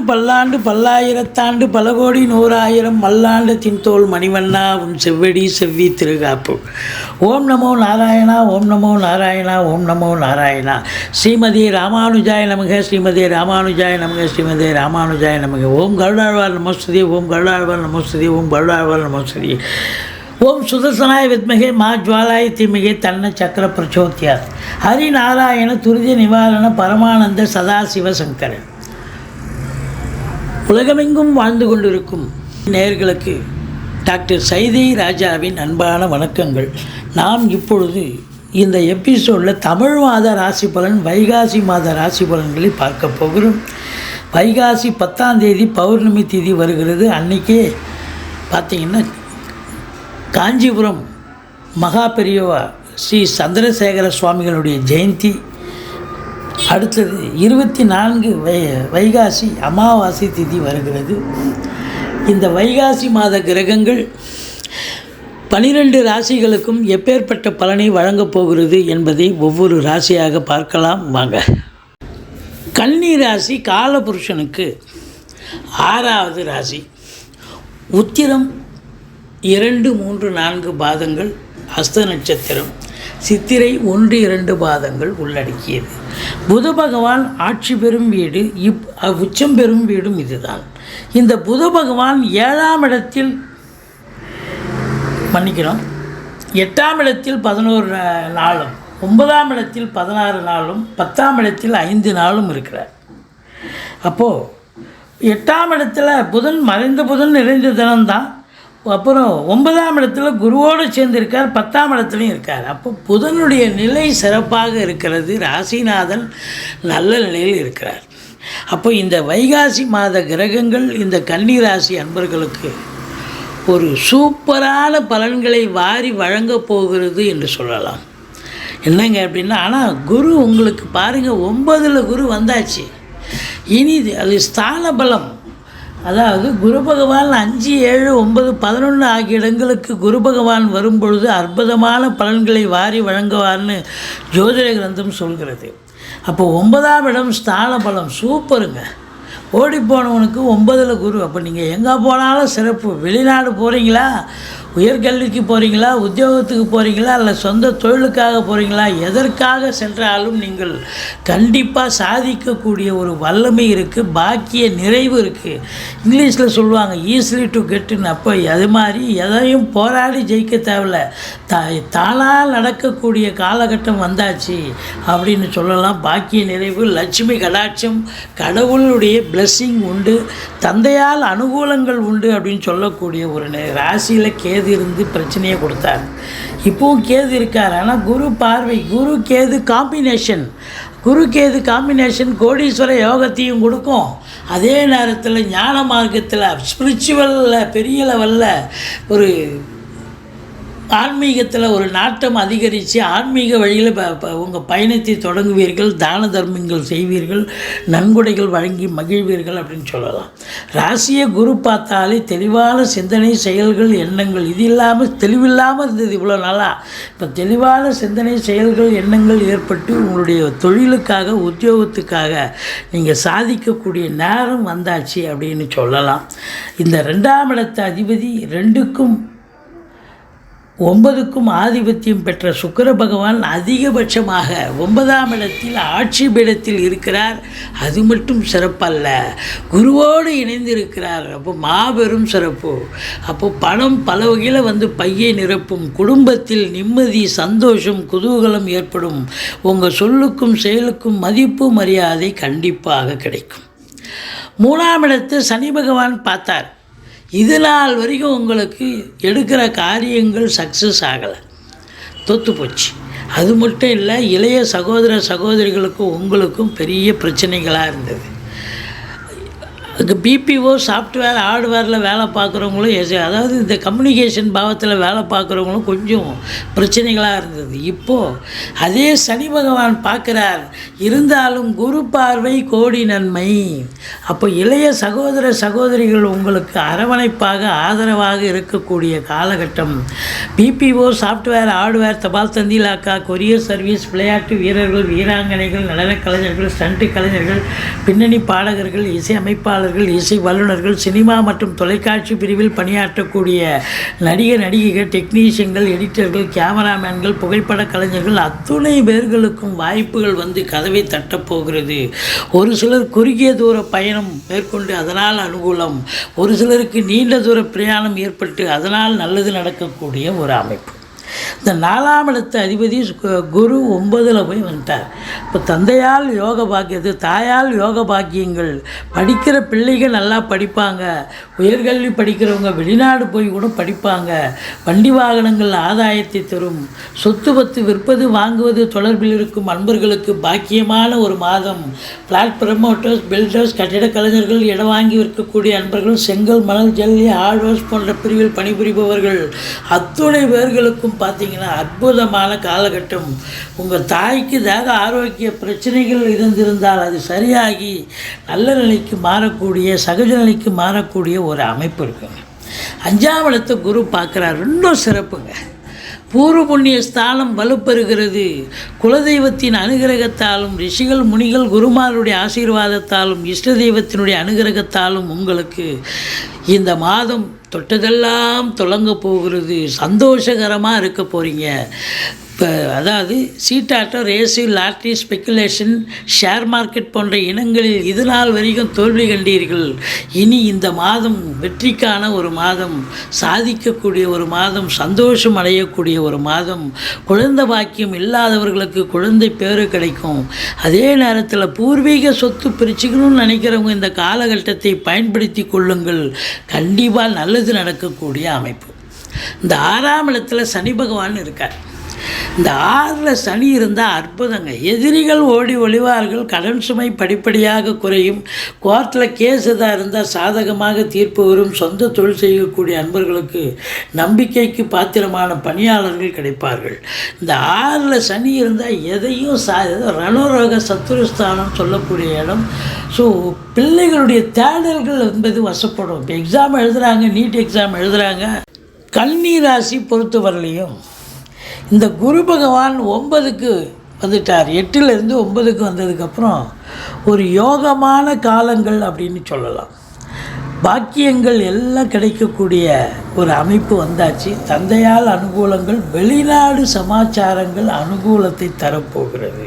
பல்லாண்டு பல்லாயிரத்தாண்டு பல கோடி நூறாயிரம் மல்லாண்டு தின்தோள் மணிவண்ணா உன் செவ்வடி செவ்வி திருகாப்பு. ஓம் நமோ நாராயணா, ஓம் நமோ நாராயணா, ஓம் நமோ நாராயணா. ஸ்ரீமதி ராமானுஜாய நமக, ஸ்ரீமதி ராமானுஜாய நமக, ஸ்ரீமதி ராமானுஜாய நமக. ஓம் கருடாழ்வார் நமஸ்துதி, ஓம் கருடாழ்வார் நமஸ்துதி, ஓம் கருடாழ்வார் நமஸ்துதி. ஓம் சுதர்சனாய வித்மகே மா ஜுவாலாய தீமகே தன்ன சக்கர பிரச்சோத்யாத். ஹரிநாராயண துரித நிவாரண பரமானந்த சதாசிவ சங்கரன். உலகமெங்கும் வாழ்ந்து கொண்டிருக்கும் நேயர்களுக்கு டாக்டர் சைதை ராஜாவின் அன்பான வணக்கங்கள். நாம் இப்பொழுது இந்த எபிசோடில் தமிழ் மாத ராசி பலன், வைகாசி மாத ராசி பலன்களை பார்க்க போகிறோம். வைகாசி 10ஆம் தேதி பௌர்ணமி திதி வருகிறது. அன்றைக்கே பார்த்திங்கன்னா காஞ்சிபுரம் மகா பெரியவா ஸ்ரீ சந்திரசேகர சுவாமிகளுடைய ஜெயந்தி. அடுத்தது 24 வைகாசி அமாவாசை திதி வருகிறது. இந்த வைகாசி மாத கிரகங்கள் 12 ராசிகளுக்கும் எப்பேற்பட்ட பலனை வழங்கப் போகிறது என்பதை ஒவ்வொரு ராசியாக பார்க்கலாம் வாங்க. கன்னி ராசி காலபுருஷனுக்கு 6வது ராசி. உத்திரம் 2, 3, 4 பாதங்கள், அஸ்த நட்சத்திரம், சித்திரை 1, 2 பாதங்கள் உள்ளடக்கியது. புத பகவான் ஆட்சி பெறும் வீடு, உச்சம் பெறும் வீடும் இதுதான். இந்த புத பகவான் 7ஆம் இடத்தில் 8ஆம் இடத்தில் 11 நாளும், 9ஆம் இடத்தில் 16 நாளும், 10ஆம் இடத்தில் 5 நாளும் இருக்கிறார். அப்போது 8ஆம் இடத்துல புதன், மறைந்த புதன் நிறைந்த தினம்தான். அப்புறம் 9ஆம் இடத்துல குருவோடு சேர்ந்திருக்கார், 10ஆம் இடத்துலையும் இருக்கார். அப்போ புதனுடைய நிலை சிறப்பாக இருக்கிறது. ராசிநாதன் நல்ல நிலையில் இருக்கிறார். அப்போ இந்த வைகாசி மாத கிரகங்கள் இந்த கன்னி ராசி அன்பர்களுக்கு ஒரு சூப்பரான பலன்களை வாரி வழங்கப் போகிறது என்று சொல்லலாம். என்னங்க அப்படின்னா, ஆனால் குரு உங்களுக்கு பாருங்கள் 9ல் குரு வந்தாச்சு. இனி அது ஸ்தான பலம், அதாவது குரு பகவான் 5, 7, 9, 11 ஆகிய இடங்களுக்கு குரு பகவான் வரும்பொழுது அற்புதமான பலன்களை வாரி வழங்குவார்னு ஜோதிட கிரந்தம் சொல்கிறது. அப்போ 9ஆம் இடம் ஸ்தான பலம் சூப்பருங்க. ஓடிப்போனவனுக்கு 9ல் குரு. அப்போ நீங்கள் எங்கே போனாலும் சிறப்பு. வெளிநாடு போகிறீங்களா, உயர்கல்விக்கு போகிறீங்களா, உத்தியோகத்துக்கு போகிறீங்களா, இல்லை சொந்த தொழிலுக்காக போகிறீங்களா, எதற்காக சென்றாலும் நீங்கள் கண்டிப்பாக சாதிக்கக்கூடிய ஒரு வல்லமை இருக்குது, பாக்கிய நிறைவு இருக்குது. இங்கிலீஷில் சொல்லுவாங்க ஈஸிலி டு கெட்டுன்னு. அப்போ அது மாதிரி எதையும் போராடி ஜெயிக்க தேவையில்ல, தானாக நடக்கக்கூடிய காலகட்டம் வந்தாச்சு அப்படின்னு சொல்லலாம். பாக்கிய நிறைவு, லட்சுமி கடாட்சம், கடவுளுடைய பிளெஸ்ஸிங் உண்டு, தந்தையால் அனுகூலங்கள் உண்டு அப்படின்னு சொல்லக்கூடிய ஒரு ராசியில் கேது இருந்து பிரச்சனையை கொடுத்தார். இப்போவும் கேது இருக்கார். ஆனால் குரு பார்வை, குரு கேது காம்பினேஷன் கோடீஸ்வர யோகத்தையும் கொடுக்கும். அதே நேரத்தில் ஞான மார்க்கத்தில் ஸ்பிரிச்சுவலில் பெரிய லெவலில் ஒரு ஆன்மீகத்தில் ஒரு நாட்டம் அதிகரித்து ஆன்மீக வழியில் உங்கள் பயணத்தை தொடங்குவீர்கள், தான தர்மங்கள் செய்வீர்கள், நன்கொடைகள் வழங்கி மகிழ்வீர்கள் அப்படின்னு சொல்லலாம். ராசியை குரு பார்த்தாலே தெளிவான சிந்தனை, செயல்கள், எண்ணங்கள், இது இல்லாமல் தெளிவில்லாமல் இருந்தது இவ்வளோ நாளாக. இப்போ தெளிவான சிந்தனை, செயல்கள், எண்ணங்கள் ஏற்பட்டு உங்களுடைய தொழிலுக்காக, உத்தியோகத்துக்காக நீங்கள் சாதிக்கக்கூடிய நேரம் வந்தாச்சு அப்படின்னு சொல்லலாம். இந்த 2ஆம் இடத்து அதிபதி 2க்கும் 9க்கும் ஆதிபத்தியம் பெற்ற சுக்கிர பகவான் அதிகபட்சமாக 9ஆம் இடத்தில் ஆட்சி பீடத்தில் இருக்கிறார். அது மட்டும் சிறப்பல்ல, குருவோடு இணைந்து இருக்கிறார். அப்போ மாபெரும் சிறப்பு. அப்போ பணம் பல வகையில் பையை நிரப்பும், குடும்பத்தில் நிம்மதி, சந்தோஷம், குதூகலம் ஏற்படும். உங்கள் சொல்லுக்கும் செயலுக்கும் மதிப்பு, மரியாதை கண்டிப்பாக கிடைக்கும். 3ஆம் இடத்தை சனி பகவான் பார்த்தார். இது நாள் வரைக்கும் உங்களுக்கு எடுக்கிற காரியங்கள் சக்ஸஸ் ஆகலை, தோற்று போச்சு. அது மட்டும் இல்லை, இளைய சகோதரிகளுக்கும் உங்களுக்கும் பெரிய பிரச்சனைகளாக இருந்தது. பிபிஓ சாஃப்ட்வேர் ஹார்ட்வேரில் வேலை பார்க்குறவங்களும், அதாவது இந்த கம்யூனிகேஷன் பாவத்தில் வேலை பார்க்குறவங்களும் கொஞ்சம் பிரச்சனைகளாக இருந்தது. இப்போது அதே சனி பகவான் பார்க்குறார். இருந்தாலும் குரு பார்வை கோடி நன்மை. அப்போ இளைய சகோதரிகள் உங்களுக்கு அரவணைப்பாக ஆதரவாக இருக்கக்கூடிய காலகட்டம். பிபிஓ சாஃப்ட்வேர் ஹார்ட்வேர், தபால் தந்தி இலாக்கா, கொரியர் சர்வீஸ், விளையாட்டு வீரர்கள், வீராங்கனைகள், நடனக் கலைஞர்கள், ஸ்டண்ட் கலைஞர்கள், பின்னணி பாடகர்கள், இசை அமைப்பாளர்கள், இசையமைப்பாளர்கள், இசை வல்லுநர்கள், சினிமா மற்றும் தொலைக்காட்சி பிரிவில் பணியாற்றக்கூடிய நடிகைகள், டெக்னீஷியன்கள், எடிட்டர்கள், கேமராமேன்கள், புகைப்பட கலைஞர்கள் அத்துணை பேர்களுக்கும் வாய்ப்புகள் வந்து கதவை தட்டப்போகிறது. ஒரு சிலர் குறுகிய தூர பயணம் மேற்கொண்டு அதனால் அனுகூலம், ஒரு சிலருக்கு நீண்ட தூர பிரயாணம் ஏற்பட்டு அதனால் நல்லது நடக்கக்கூடிய ஒரு அமைப்பு. இந்த 4ஆம் இடத்து அதிபதி குரு 9ல் போய் வந்துட்டார். இப்போ தந்தையால் யோக பாக்கியது, தாயால் யோக பாக்கியங்கள், படிக்கிற பிள்ளைகள் நல்லா படிப்பாங்க, உயர்கல்வி படிக்கிறவங்க வெளிநாடு போய் கூட படிப்பாங்க, வண்டி வாகனங்கள் ஆதாயத்தை தரும், சொத்து பத்து விற்பது வாங்குவது தொடர்பில் இருக்கும் அன்பர்களுக்கு பாக்கியமான ஒரு மாதம். பிளாட் ப்ரமோட்டர்ஸ், பில்டர்ஸ், கட்டிட கலைஞர்கள், இடம் வாங்கி விற்கக்கூடிய அன்பர்கள், செங்கல், மணல், ஜல்லி, ஆழ்வாஸ் போன்ற பிரிவில் பணிபுரிபவர்கள் அத்துணை பேர்களுக்கும் பார்த்தீங்கன்னா அற்புதமான காலகட்டம். உங்கள் தாய்க்கு தேக ஆரோக்கிய பிரச்சனைகள் இருந்திருந்தால் அது சரியாகி நல்ல நிலைக்கு மாறக்கூடிய, சகஜ நிலைக்கு மாறக்கூடிய ஒரு அமைப்பு இருக்குங்க. 5ஆம் இடத்தை குரு பார்க்குறார், இன்னும் சிறப்புங்க. பூர்வ புண்ணிய ஸ்தானம் வலுப்பெறுகிறது. குலதெய்வத்தின் அனுகிரகத்தாலும், ரிஷிகள், முனிகள், குருமாருடைய ஆசீர்வாதத்தாலும், இஷ்ட தெய்வத்தினுடைய அனுகிரகத்தாலும் உங்களுக்கு இந்த மாதம் தொட்டதெல்லாம் தொடங்க போகிறது. சந்தோஷகரமாக இருக்க போகிறீங்க. இப்போ அதாவது சீட்டாட்டம், race, lottery, speculation, share market போன்ற இனங்களில் இது நாள் வரைக்கும் தோல்வி கண்டீர்கள். இனி இந்த மாதம் வெற்றிக்கான ஒரு மாதம், சாதிக்கக்கூடிய ஒரு மாதம், சந்தோஷம் அடையக்கூடிய ஒரு மாதம். குழந்தை பாக்கியம் இல்லாதவர்களுக்கு குழந்தை பேறு கிடைக்கும். அதே நேரத்தில் பூர்வீக சொத்து பிரிச்சுக்கணும்னு நினைக்கிறவங்க இந்த காலகட்டத்தை பயன்படுத்தி கொள்ளுங்கள். கண்டிப்பாக நல்லது நடக்கக்கூடிய அமைப்பு. இந்த 6ஆம் இடத்துல சனி பகவான் இருக்கார். இந்த 6ல் சனி இருந்தால் அற்புதங்க. எதிரிகள் ஓடி ஒளிவார்கள், கடன் சுமை படிப்படியாக குறையும், கோர்ட்டில் கேஸ் எதாக இருந்தால் சாதகமாக தீர்ப்பு வரும், சொந்த தொழில் செய்யக்கூடிய அன்பர்களுக்கு நம்பிக்கைக்கு பாத்திரமான பணியாளர்கள் கிடைப்பார்கள். இந்த 6ல் சனி இருந்தால் எதையும் ரணரோக சத்துருஸ்தானம் சொல்லக்கூடிய இடம். ஸோ பிள்ளைகளுடைய தேடல்கள் என்பது வசப்படும். இப்போ எக்ஸாம் எழுதுகிறாங்க, நீட் எக்ஸாம் எழுதுகிறாங்க. கன்னி ராசி பொறுத்தவரையிலையும் இந்த குரு பகவான் 9க்கு வந்துட்டார். 8லேருந்து 9க்கு வந்ததுக்கப்புறம் ஒரு யோகமான காலங்கள் அப்படின்னு சொல்லலாம். பாக்கியங்கள் எல்லாம் கிடைக்கக்கூடிய ஒரு அமைப்பு வந்தாச்சு. தந்தையால் அனுகூலங்கள், வெளிநாடு சமாச்சாரங்கள் அனுகூலத்தை தரப்போகிறது.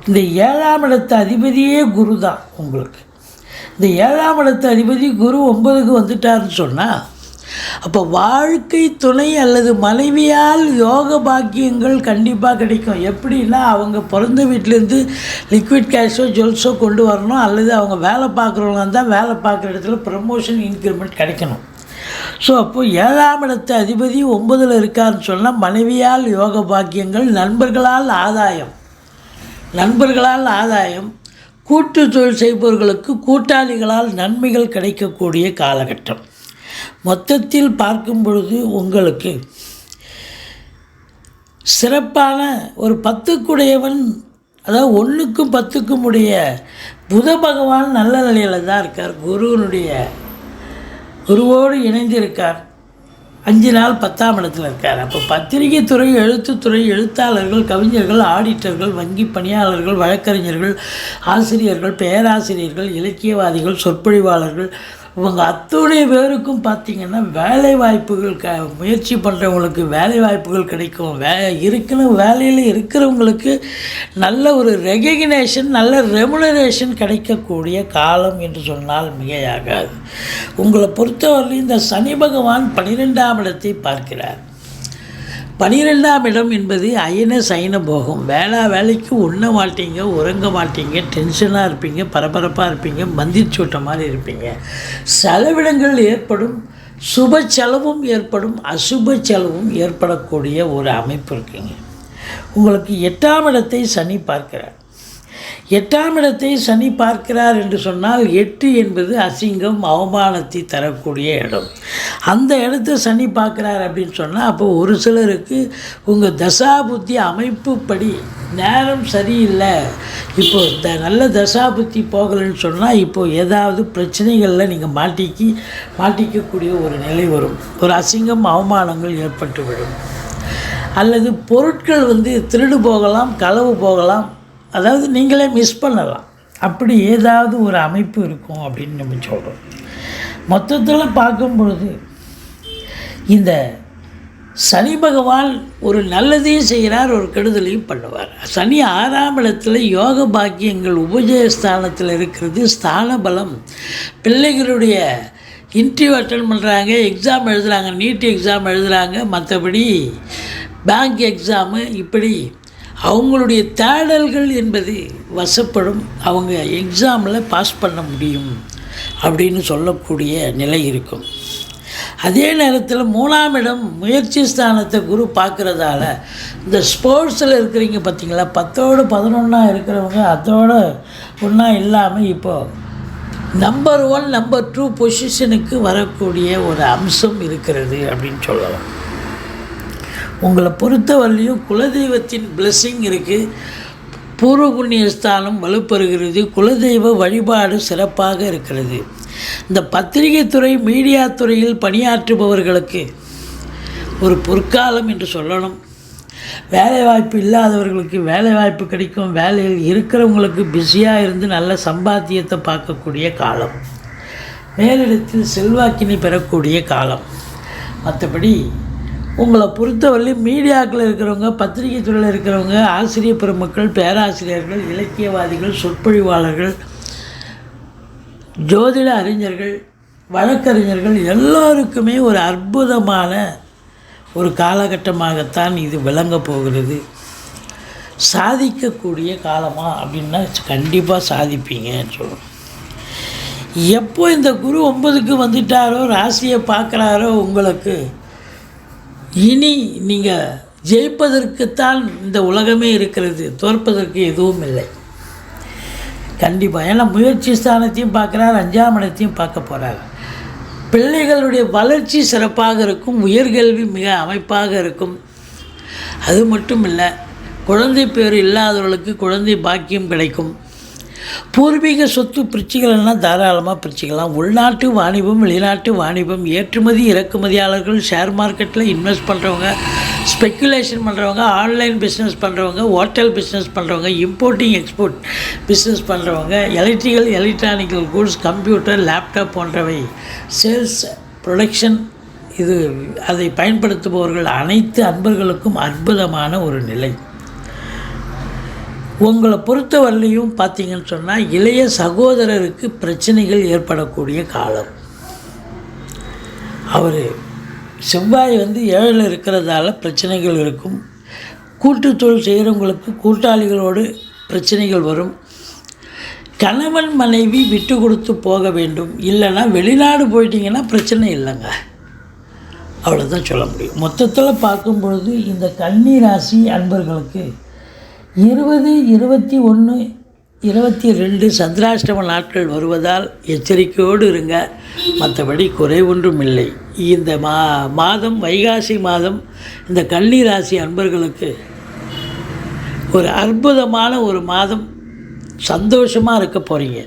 இந்த 7ஆம் இடத்து அதிபதியே குரு தான் உங்களுக்கு. இந்த 7ஆம் இடத்து அதிபதி குரு 9க்கு வந்துட்டார்னு சொன்னால் அப்போ வாழ்க்கை துணை அல்லது மனைவியால் யோக பாக்கியங்கள் கண்டிப்பாக கிடைக்கும். எப்படின்னா அவங்க பிறந்த வீட்டிலேருந்து லிக்விட் கேஷோ ஜுவல்ஸோ கொண்டு வரணும், அல்லது அவங்க வேலை பார்க்குறவங்க இருந்தால் வேலை பார்க்குற இடத்துல ப்ரமோஷன், இன்க்ரிமெண்ட் கிடைக்கணும். ஸோ அப்போது 7ஆம் இடத்து அதிபதி 9ல் இருக்காருன்னு சொன்னால் மனைவியால் யோக பாக்கியங்கள், நண்பர்களால் ஆதாயம், கூட்டு தொழில் செய்பவர்களுக்கு கூட்டாளிகளால் நன்மைகள் கிடைக்கக்கூடிய காலகட்டம். மொத்தத்தில் பார்க்கும் பொழுது உங்களுக்கு சிறப்பான ஒரு 10க்குடையவன், அதாவது 1க்கும் 10க்கும் உடைய புத பகவான் நல்ல நிலையில் தான் இருக்கார். குருவோடு இணைந்திருக்கார். 5 நாள் 10ஆம் இடத்துல இருக்கார். அப்போ பத்திரிகை துறை, எழுத்துத்துறை, எழுத்தாளர்கள், கவிஞர்கள், ஆடிட்டர்கள், வங்கி பணியாளர்கள், வழக்கறிஞர்கள், ஆசிரியர்கள், பேராசிரியர்கள், இலக்கியவாதிகள், சொற்பொழிவாளர்கள், இவங்க அத்துணை பேருக்கும் பார்த்திங்கன்னா வேலை வாய்ப்புகள் முயற்சி பண்ணுறவங்களுக்கு வேலை வாய்ப்புகள் கிடைக்கும். வேலையில் இருக்கிறவங்களுக்கு நல்ல ஒரு ரெகக்னேஷன், நல்ல ரெமுனரேஷன் கிடைக்கக்கூடிய காலம் என்று சொன்னால் மிகையாகாது. உங்களை பொறுத்தவரை இந்த சனி பகவான் 12ஆம் இடத்தை பார்க்கிறார். 12ஆம் இடம் என்பது அயன சயன போகம். வேலைக்கு உண்ண மாட்டீங்க, உறங்க மாட்டீங்க, டென்ஷனாக இருப்பீங்க, பரபரப்பாக இருப்பீங்க, மந்திச்சூட்ட மாதிரி இருப்பீங்க. செலவினங்கள் ஏற்படும், சுப செலவும் ஏற்படும், அசுப செலவும் ஏற்படக்கூடிய ஒரு அமைப்பு இருக்குங்க. உங்களுக்கு 8ஆம் இடத்தை சனி பார்க்கிறார். 8ஆம் இடத்தை சனி பார்க்கிறார் என்று சொன்னால் 8 என்பது அசிங்கம், அவமானத்தை தரக்கூடிய இடம். அந்த இடத்த சனி பார்க்குறார் அப்படின்னு சொன்னால் அப்போ ஒரு சிலருக்கு உங்கள் தசாபுத்தி அமைப்புப்படி நேரம் சரியில்லை, இப்போது இந்த நல்ல தசாபுத்தி போகலைன்னு சொன்னால் இப்போது ஏதாவது பிரச்சனைகளில் நீங்கள் மாட்டிக்கக்கூடிய ஒரு நிலை வரும். ஒரு அசிங்கம், அவமானங்கள் ஏற்பட்டுவிடும். அல்லது பொருட்கள் திருடு போகலாம், களவு போகலாம், அதாவது நீங்களே மிஸ் பண்ணலாம். அப்படி ஏதாவது ஒரு அமைப்பு இருக்கும் அப்படின்னு நம்ம சொல்கிறோம். மொத்தத்தில் பார்க்கும்பொழுது இந்த சனி பகவான் ஒரு நல்லதையும் செய்கிறார், ஒரு கெடுதலையும் பண்ணுவார். சனி 6ஆம் இடத்துல யோக பாக்கியங்கள் உபஜயஸ்தானத்தில் இருக்கிறது. ஸ்தான பலம், பிள்ளைகளுடைய இன்டர்வியூ அட்டன் பண்ணுறாங்க, எக்ஸாம் எழுதுகிறாங்க, நீட் எக்ஸாம் எழுதுகிறாங்க, மற்றபடி பேங்க் எக்ஸாமு, இப்படி அவங்களுடைய தேடல்கள் என்பது வசப்படும். அவங்க எக்ஸாமில் பாஸ் பண்ண முடியும் அப்படின்னு சொல்லக்கூடிய நிலை இருக்கும். அதே நேரத்தில் 3ஆம் இடம் முயற்சி ஸ்தானத்தை குரு பார்க்குறதால இந்த ஸ்போர்ட்ஸில் இருக்கிறீங்க பார்த்தீங்களா, 10ஓடு 11 இருக்கிறவங்க அதோட ஒன்றா இல்லாமல் இப்போது நம்பர் 1 நம்பர் 2 பொசிஷனுக்கு வரக்கூடிய ஒரு அம்சம் இருக்கிறது அப்படின்னு சொல்லலாம். உங்களை பொறுத்தவரையிலையும் குலதெய்வத்தின் பிளெஸ்ஸிங் இருக்குது. பூர்வ புண்ணிய ஸ்தானம் வலுப்பெறுகிறது. குலதெய்வ வழிபாடு சிறப்பாக இருக்கிறது. இந்த பத்திரிகை துறை, மீடியா துறையில் பணியாற்றுபவர்களுக்கு ஒரு பொற்காலம் என்று சொல்லணும். வேலைவாய்ப்பு இல்லாதவர்களுக்கு வேலைவாய்ப்பு கிடைக்கும். வேலையில் இருக்கிறவங்களுக்கு பிஸியாக இருந்து நல்ல சம்பாத்தியத்தை பார்க்கக்கூடிய காலம். மேலிடத்தில் செல்வாக்கினை பெறக்கூடிய காலம். மற்றபடி உங்களை பொறுத்தவரை மீடியாக்களில் இருக்கிறவங்க, பத்திரிகை துறையில் இருக்கிறவங்க, ஆசிரியர் பெருமக்கள், பேராசிரியர்கள், இலக்கியவாதிகள், சொற்பொழிவாளர்கள், ஜோதிட அறிஞர்கள், வழக்கறிஞர்கள் எல்லோருக்குமே ஒரு அற்புதமான ஒரு காலகட்டமாகத்தான் இது விளங்கப் போகிறது. சாதிக்கக்கூடிய காலமாக அப்படின்னா கண்டிப்பாக சாதிப்பீங்கன்னு சொல்லணும். எப்போ இந்த குரு 9க்கு வந்துட்டாரோ, ராசியை பார்க்குறாரோ, உங்களுக்கு இனி நீங்கள் ஜெயிப்பதற்குத்தான் இந்த உலகமே இருக்கிறது, தோற்பதற்கு எதுவும் இல்லை. கண்டிப்பாக. ஏன்னா முயற்சி ஸ்தானத்தையும் பார்க்குறாரு, 5ஆம் இடத்தையும் பார்க்க போகிறார். பிள்ளைகளுடைய வளர்ச்சி சிறப்பாக இருக்கும். உயர்கல்வி மிக அமைப்பாக இருக்கும். அது மட்டும் இல்லை, குழந்தை பேர் இல்லாதவர்களுக்கு குழந்தை பாக்கியம் கிடைக்கும். பூர்வீக சொத்து பிரிச்சுகளெல்லாம் தாராளமாக பிரிச்சுக்கலாம். உள்நாட்டு வாணிபம், வெளிநாட்டு வாணிபம், ஏற்றுமதி இறக்குமதியாளர்கள், ஷேர் மார்க்கெட்டில் இன்வெஸ்ட் பண்ணுறவங்க, ஸ்பெக்குலேஷன் பண்ணுறவங்க, ஆன்லைன் பிஸ்னஸ் பண்ணுறவங்க, ஹோட்டல் பிஸ்னஸ் பண்ணுறவங்க, இம்போர்ட்டிங் எக்ஸ்போர்ட் பிஸ்னஸ் பண்ணுறவங்க, electrical electronical goods, computer, laptop போன்றவை, சேல்ஸ், ப்ரொடக்ஷன், இது அதை பயன்படுத்துபவர்கள் அனைத்து அன்பர்களுக்கும் அற்புதமான ஒரு நிலை. உங்களை பொறுத்தவரையிலையும் பார்த்தீங்கன்னு சொன்னால் இளைய சகோதரருக்கு பிரச்சனைகள் ஏற்படக்கூடிய காலம். அவர் செவ்வாய் 7ல் இருக்கிறதால பிரச்சனைகள் இருக்கும். கூட்டுத்தொழில் செய்கிறவங்களுக்கு கூட்டாளிகளோடு பிரச்சனைகள் வரும். கணவன் மனைவி விட்டு கொடுத்து போக வேண்டும். இல்லைன்னா வெளிநாடு போயிட்டீங்கன்னா பிரச்சனை இல்லைங்க, அவ்வளோதான் சொல்ல முடியும். மொத்தத்தில் பார்க்கும் பொழுது இந்த கன்னி ராசி அன்பர்களுக்கு 20, 21, 22 சந்திராஷ்டம நாட்கள் வருவதால் எச்சரிக்கையோடு இருங்க. மற்றபடி குறை ஒன்றும் இல்லை. இந்த மாதம் வைகாசி மாதம் இந்த கன்னி ராசி அன்பர்களுக்கு ஒரு அற்புதமான ஒரு மாதம். சந்தோஷமாக இருக்க போகிறீங்க.